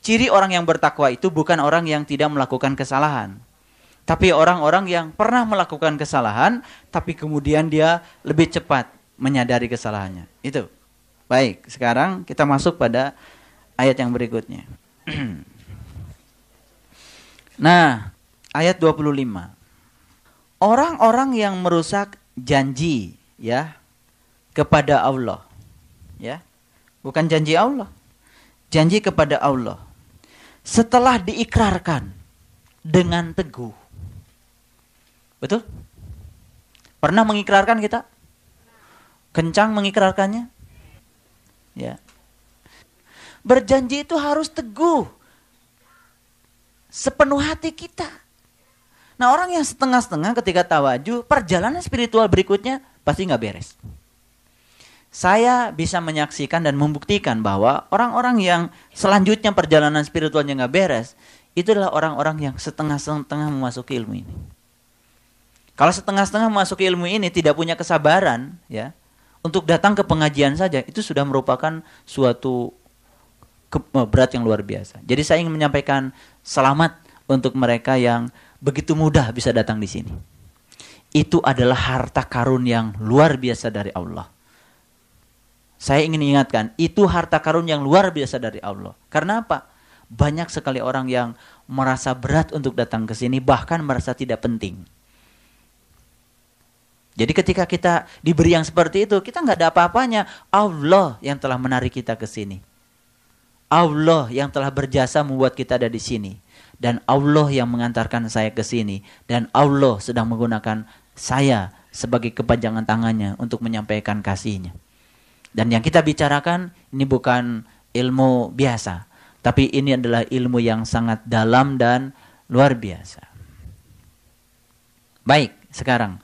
Ciri orang yang bertakwa itu bukan orang yang tidak melakukan kesalahan, tapi orang-orang yang pernah melakukan kesalahan, tapi kemudian dia lebih cepat menyadari kesalahannya. Itu. Baik, sekarang kita masuk pada ayat yang berikutnya. Nah, ayat 25. Orang-orang yang merusak janji ya kepada Allah. Ya. Bukan janji Allah. Janji kepada Allah. Setelah diikrarkan dengan teguh. Betul? Pernah mengikrarkan kita? Kencang mengikrarkannya? Ya. Berjanji itu harus teguh. Sepenuh hati kita. Nah, orang yang setengah-setengah ketika tawaju, perjalanan spiritual berikutnya pasti nggak beres. Saya bisa menyaksikan dan membuktikan bahwa orang-orang yang selanjutnya perjalanan spiritualnya nggak beres, itu adalah orang-orang yang setengah-setengah memasuki ilmu ini. Kalau setengah-setengah memasuki ilmu ini tidak punya kesabaran, ya, untuk datang ke pengajian saja, itu sudah merupakan suatu berat yang luar biasa. Jadi saya ingin menyampaikan selamat untuk mereka yang begitu mudah bisa datang di sini. Itu adalah harta karun yang luar biasa dari Allah. Saya ingin ingatkan, itu harta karun yang luar biasa dari Allah. Karena apa? Banyak sekali orang yang merasa berat untuk datang ke sini, bahkan merasa tidak penting. Jadi ketika kita diberi yang seperti itu, kita nggak ada apa-apanya. Allah yang telah menarik kita ke sini. Allah yang telah berjasa membuat kita ada di sini. Dan Allah yang mengantarkan saya ke sini. Dan Allah sedang menggunakan saya sebagai kepanjangan tangannya untuk menyampaikan kasih-Nya. Dan yang kita bicarakan ini bukan ilmu biasa. Tapi ini adalah ilmu yang sangat dalam dan luar biasa. Baik, sekarang.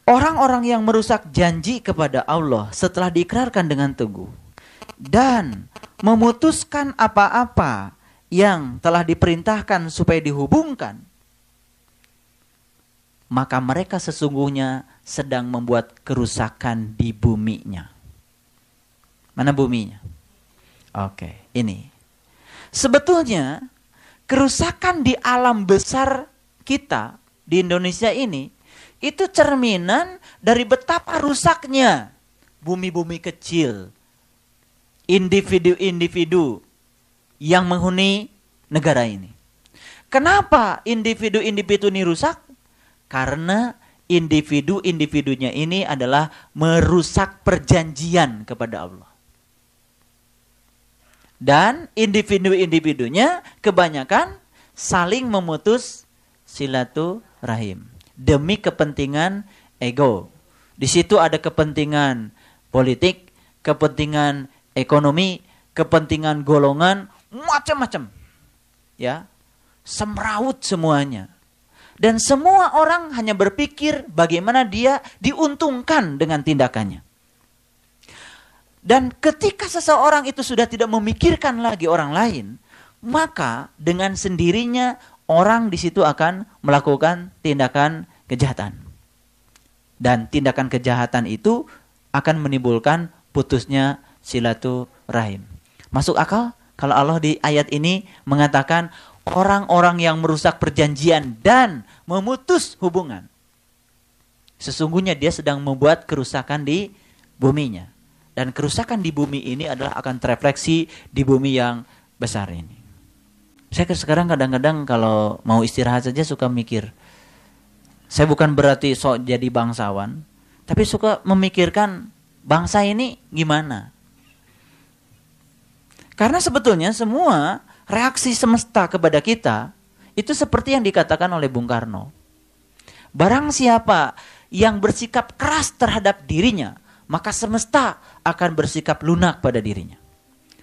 Orang-orang yang merusak janji kepada Allah setelah diikrarkan dengan teguh. Dan memutuskan apa-apa yang telah diperintahkan supaya dihubungkan. Maka mereka sesungguhnya sedang membuat kerusakan di buminya. Mana buminya? Oke, ini. Sebetulnya kerusakan di alam besar kita di Indonesia ini itu cerminan dari betapa rusaknya bumi-bumi kecil, individu-individu yang menghuni negara ini. Kenapa individu-individu ini rusak? Karena individu-individunya ini adalah merusak perjanjian kepada Allah. Dan individu-individunya kebanyakan saling memutus silaturahim demi kepentingan ego. Di situ ada kepentingan politik, kepentingan ekonomi, kepentingan golongan, macam-macam. Ya. Semrawut semuanya. Dan semua orang hanya berpikir bagaimana dia diuntungkan dengan tindakannya. Dan ketika seseorang itu sudah tidak memikirkan lagi orang lain, maka dengan sendirinya orang di situ akan melakukan tindakan kejahatan. Dan tindakan kejahatan itu akan menimbulkan putusnya silaturahim. Masuk akal kalau Allah di ayat ini mengatakan orang-orang yang merusak perjanjian dan memutus hubungan. Sesungguhnya dia sedang membuat kerusakan di buminya. Dan kerusakan di bumi ini adalah akan terefleksi di bumi yang besar ini. Saya sekarang kadang-kadang kalau mau istirahat saja suka mikir. Saya bukan berarti sok jadi bangsawan, tapi suka memikirkan bangsa ini gimana. Karena sebetulnya semua reaksi semesta kepada kita itu seperti yang dikatakan oleh Bung Karno. Barang siapa yang bersikap keras terhadap dirinya, maka semesta akan bersikap lunak pada dirinya.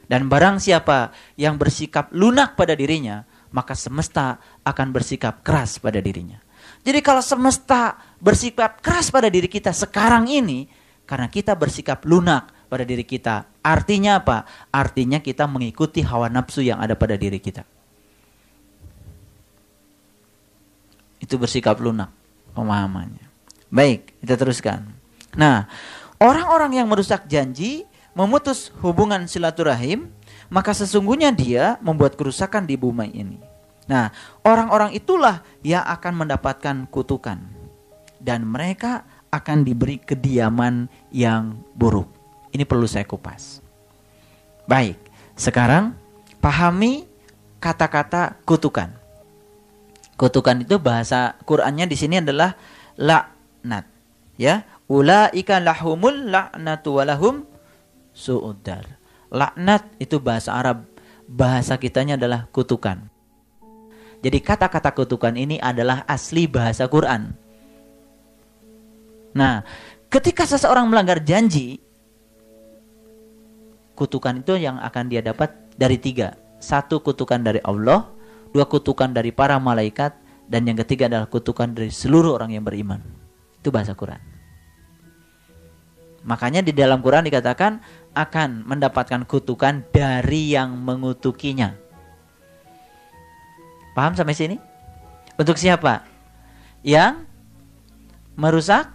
Dan barang siapa yang bersikap lunak pada dirinya, maka semesta akan bersikap keras pada dirinya. Jadi kalau semesta bersikap keras pada diri kita sekarang ini, karena kita bersikap lunak pada diri kita. Artinya apa? Artinya kita mengikuti hawa nafsu yang ada pada diri kita. Itu bersikap lunak pemahamannya. Baik, kita teruskan. Nah, orang-orang yang merusak janji, memutus hubungan silaturahim, maka sesungguhnya dia membuat kerusakan di bumi ini. Nah, orang-orang itulah yang akan mendapatkan kutukan. Dan mereka akan diberi kediaman yang buruk. Ini perlu saya kupas. Baik, sekarang pahami kata-kata kutukan. Kutukan itu bahasa Qur'annya di sini adalah laknat. Ya, ulaika lahumul laknatu walahum su'uddar. Laknat itu bahasa Arab, bahasa kitanya adalah kutukan. Jadi kata-kata kutukan ini adalah asli bahasa Quran. Nah, ketika seseorang melanggar janji, kutukan itu yang akan dia dapat dari 3. 1 kutukan dari Allah, 2 kutukan dari para malaikat, dan yang ketiga adalah kutukan dari seluruh orang yang beriman. Itu bahasa Quran. Makanya di dalam Quran dikatakan akan mendapatkan kutukan dari yang mengutukinya. Paham sampai sini? Untuk siapa? Yang merusak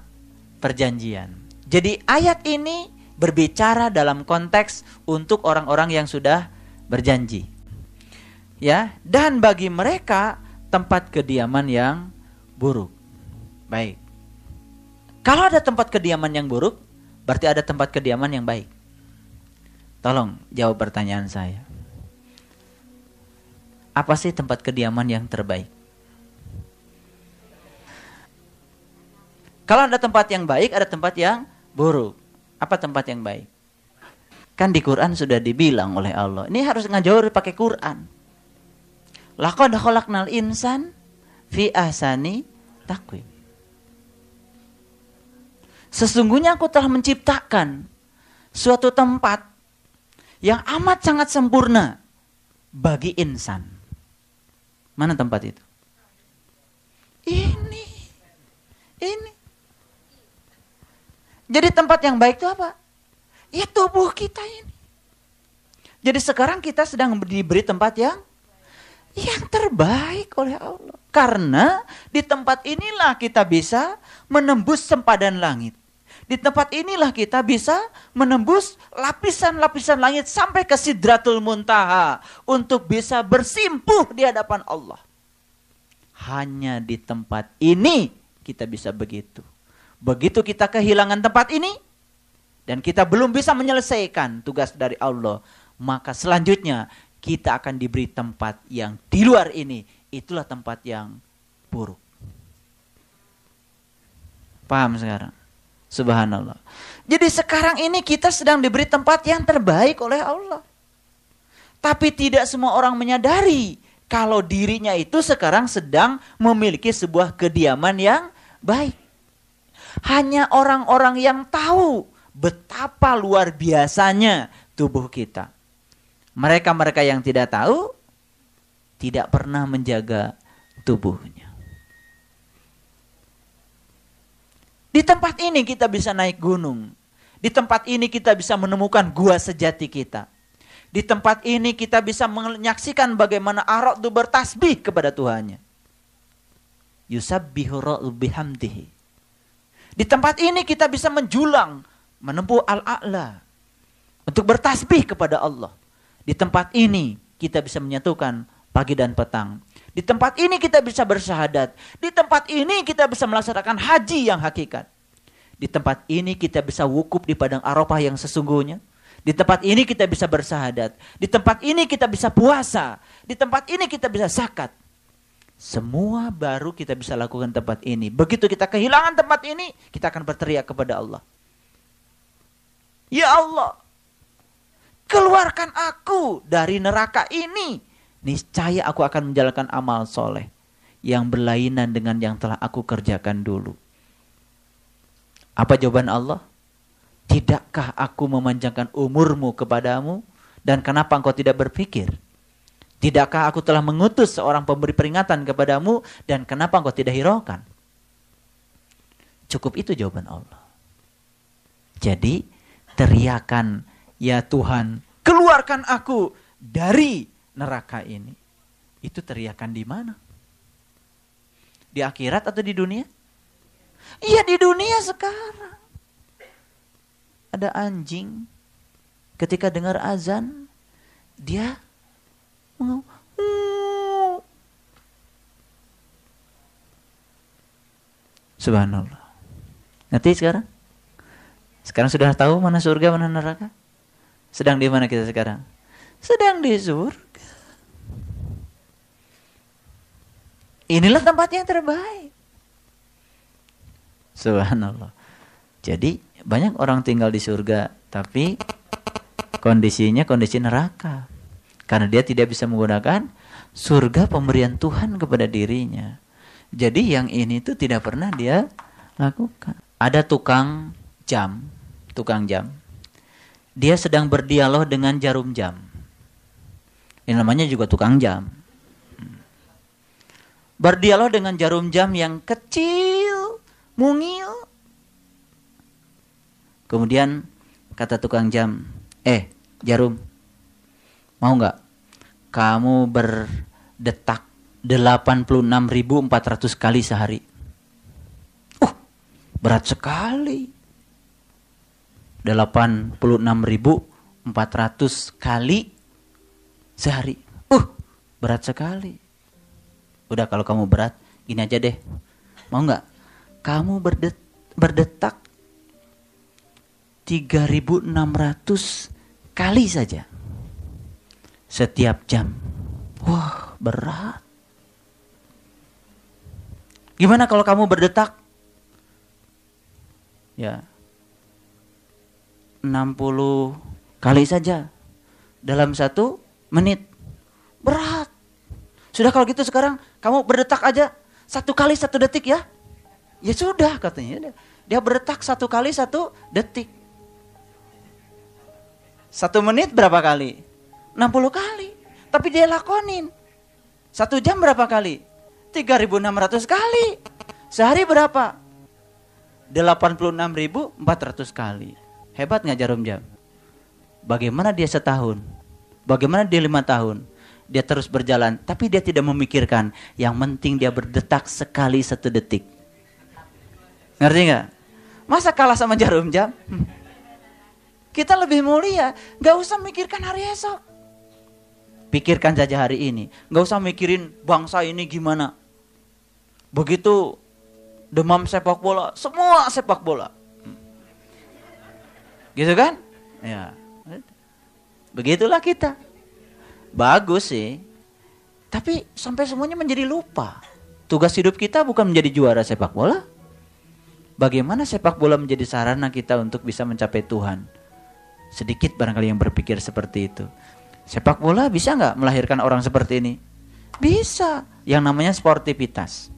perjanjian. Jadi ayat ini berbicara dalam konteks untuk orang-orang yang sudah berjanji. Ya, dan bagi mereka tempat kediaman yang buruk. Baik. Kalau ada tempat kediaman yang buruk, berarti ada tempat kediaman yang baik. Tolong jawab pertanyaan saya. Apa sih tempat kediaman yang terbaik? Kalau ada tempat yang baik, ada tempat yang buruk. Apa tempat yang baik? Kan di Quran sudah dibilang oleh Allah. Ini harus ngajawab pakai Quran. Laqad khalaqnal insan fi ahsani taqwim. Sesungguhnya aku telah menciptakan suatu tempat yang amat sangat sempurna bagi insan. Mana tempat itu? Ini. Jadi tempat yang baik itu apa? Ya tubuh kita ini. Jadi sekarang kita sedang diberi tempat yang terbaik oleh Allah. Karena di tempat inilah kita bisa menembus sempadan langit. Di tempat inilah kita bisa menembus lapisan-lapisan langit sampai ke Sidratul Muntaha untuk bisa bersimpuh di hadapan Allah. Hanya di tempat ini kita bisa begitu. Begitu kita kehilangan tempat ini dan kita belum bisa menyelesaikan tugas dari Allah, maka selanjutnya kita akan diberi tempat yang di luar ini. Itulah tempat yang buruk. Paham sekarang? Subhanallah. Jadi sekarang ini kita sedang diberi tempat yang terbaik oleh Allah. Tapi tidak semua orang menyadari kalau dirinya itu sekarang sedang memiliki sebuah kediaman yang baik. Hanya orang-orang yang tahu betapa luar biasanya tubuh kita. Mereka-mereka yang tidak tahu tidak pernah menjaga tubuhnya. Di tempat ini kita bisa naik gunung. Di tempat ini kita bisa menemukan gua sejati kita. Di tempat ini kita bisa menyaksikan bagaimana ar-ra'du bertasbih kepada Tuhannya. Yusabbihu ra'du bihamdihi. Di tempat ini kita bisa menjulang, menempuh al-a'la untuk bertasbih kepada Allah. Di tempat ini kita bisa menyatukan pagi dan petang. Di tempat ini kita bisa bersyahadat. Di tempat ini kita bisa melaksanakan haji yang hakikat. Di tempat ini kita bisa wukuf di padang Arafah yang sesungguhnya. Di tempat ini kita bisa bersyahadat. Di tempat ini kita bisa puasa. Di tempat ini kita bisa zakat. Semua baru kita bisa lakukan tempat ini. Begitu kita kehilangan tempat ini, kita akan berteriak kepada Allah. Ya Allah, keluarkan aku dari neraka ini. Niscaya aku akan menjalankan amal soleh yang berlainan dengan yang telah aku kerjakan dulu. Apa jawaban Allah? Tidakkah aku memanjangkan umurmu kepadamu? Dan kenapa engkau tidak berpikir? Tidakkah aku telah mengutus seorang pemberi peringatan kepadamu? Dan kenapa engkau tidak hiraukan? Cukup itu jawaban Allah. Jadi teriakan, ya Tuhan, keluarkan aku dari neraka ini. Itu teriakan di mana? Di akhirat atau di dunia? Iya, di dunia sekarang. Ada anjing ketika dengar azan, dia subhanallah. Ngerti sekarang? Sekarang sudah tahu mana surga, mana neraka? Sedang di mana kita sekarang? Sedang di surga. Inilah tempat yang terbaik. Subhanallah. Jadi banyak orang tinggal di surga, tapi kondisinya kondisi neraka. Karena dia tidak bisa menggunakan surga pemberian Tuhan kepada dirinya. Jadi yang ini tuh tidak pernah dia lakukan. Ada tukang jam. Dia sedang berdialog dengan jarum jam. Ini namanya juga tukang jam. Berdialog dengan jarum jam yang kecil, mungil. Kemudian kata tukang jam, jarum, mau nggak kamu berdetak 86.400 kali sehari? Berat sekali. 86.400 kali sehari. Berat sekali. Udah, kalau kamu berat, gini aja deh. Mau nggak kamu berdetak 3.600 kali saja setiap jam? Wah, berat. Gimana kalau kamu berdetak 60 kali saja dalam 1 menit? Berat. Sudah, kalau gitu sekarang kamu berdetak aja 1 kali 1 detik ya. Ya sudah, katanya. Dia berdetak 1 kali 1 detik. 1 menit berapa kali? 60 kali. Tapi dia lakonin. 1 jam berapa kali? 3.600 kali. Sehari berapa? 86.400 kali. Hebat nggak jarum jam? Bagaimana dia setahun? Bagaimana dia 5 tahun? Dia terus berjalan, tapi dia tidak memikirkan. Yang penting dia berdetak sekali 1 detik. Ngerti nggak? Masa kalah sama jarum jam? Kita lebih mulia. Nggak usah mikirkan hari esok. Pikirkan saja hari ini. Nggak usah mikirin bangsa ini gimana. Begitu demam sepak bola, semua sepak bola. Gitu kan? Ya. Begitulah kita. Bagus sih. Tapi sampai semuanya menjadi lupa. Tugas hidup kita bukan menjadi juara sepak bola. Bagaimana sepak bola menjadi sarana kita untuk bisa mencapai Tuhan? Sedikit barangkali yang berpikir seperti itu. Sepak bola bisa nggak melahirkan orang seperti ini? Bisa. Yang namanya sportivitas.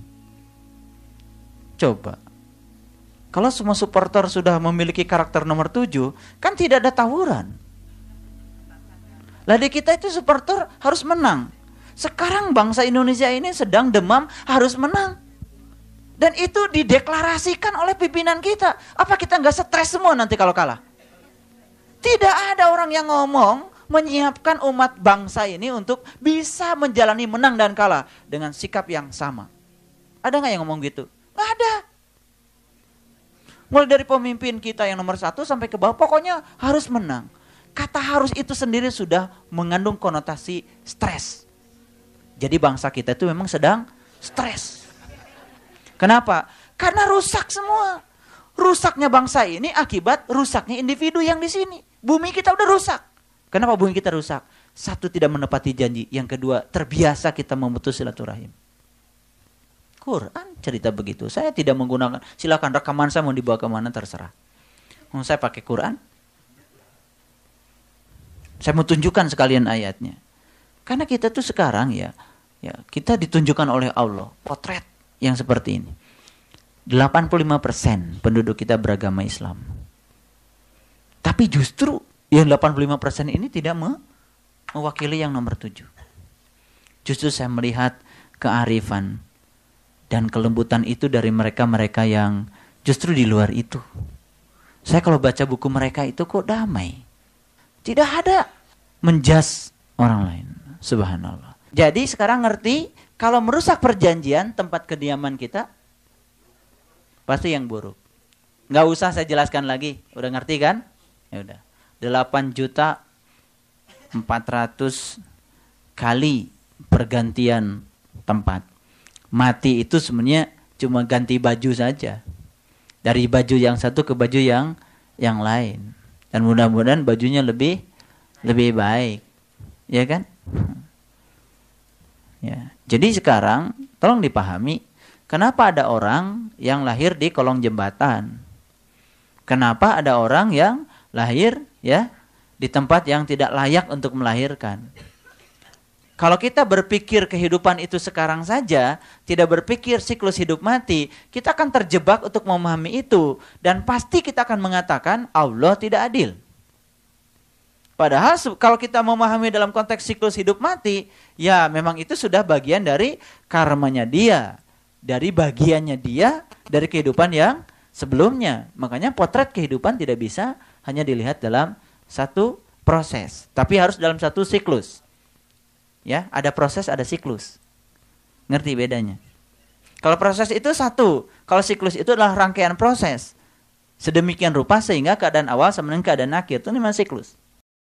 Coba. Kalau semua supporter sudah memiliki karakter nomor 7, kan tidak ada tawuran. Lah di kita itu supporter harus menang. Sekarang bangsa Indonesia ini sedang demam harus menang. Dan itu dideklarasikan oleh pimpinan kita. Apa kita nggak stres semua nanti kalau kalah? Tidak ada orang yang ngomong menyiapkan umat bangsa ini untuk bisa menjalani menang dan kalah dengan sikap yang sama. Ada nggak yang ngomong gitu? Nggak ada. Mulai dari pemimpin kita yang nomor 1 sampai ke bawah, pokoknya harus menang. Kata harus itu sendiri sudah mengandung konotasi stres. Jadi bangsa kita itu memang sedang stres. Kenapa? Karena rusak semua. Rusaknya bangsa ini akibat rusaknya individu yang di sini. Bumi kita udah rusak. Kenapa bumi kita rusak? 1, tidak menepati janji. Yang kedua, terbiasa kita memutus silaturahim. Quran cerita begitu. Saya tidak menggunakan, silakan rekaman saya mau dibawa kemana terserah. Saya pakai Quran. Saya mau tunjukkan sekalian ayatnya. Karena kita tuh sekarang ya kita ditunjukkan oleh Allah potret yang seperti ini. 85% penduduk kita beragama Islam. Tapi justru yang 85% ini tidak mewakili yang nomor 7. Justru saya melihat kearifan dan kelembutan itu dari mereka-mereka yang justru di luar itu. Saya kalau baca buku mereka itu kok damai. Tidak ada menjas orang lain. Subhanallah. Jadi sekarang ngerti, kalau merusak perjanjian tempat kediaman kita, pasti yang buruk. Nggak usah saya jelaskan lagi. Udah ngerti kan? Ya udah. 8 juta 400 kali pergantian tempat. Mati itu sebenarnya cuma ganti baju saja. Dari baju yang satu ke baju yang lain. Dan mudah-mudahan bajunya lebih baik. Ya kan? Ya. Jadi sekarang tolong dipahami, kenapa ada orang yang lahir di kolong jembatan? Kenapa ada orang yang lahir ya di tempat yang tidak layak untuk melahirkan? Kalau kita berpikir kehidupan itu sekarang saja, tidak berpikir siklus hidup mati, kita akan terjebak untuk memahami itu. Dan pasti kita akan mengatakan Allah tidak adil. Padahal kalau kita memahami dalam konteks siklus hidup mati, ya memang itu sudah bagian dari karmanya dia. Dari bagiannya dia, dari kehidupan yang sebelumnya. Makanya potret kehidupan tidak bisa hanya dilihat dalam satu proses. Tapi harus dalam satu siklus. Ya, ada proses, ada siklus. Ngerti bedanya? Kalau proses itu satu, kalau siklus itu adalah rangkaian proses. Sedemikian rupa sehingga keadaan awal sama dengan keadaan akhir itu memang siklus.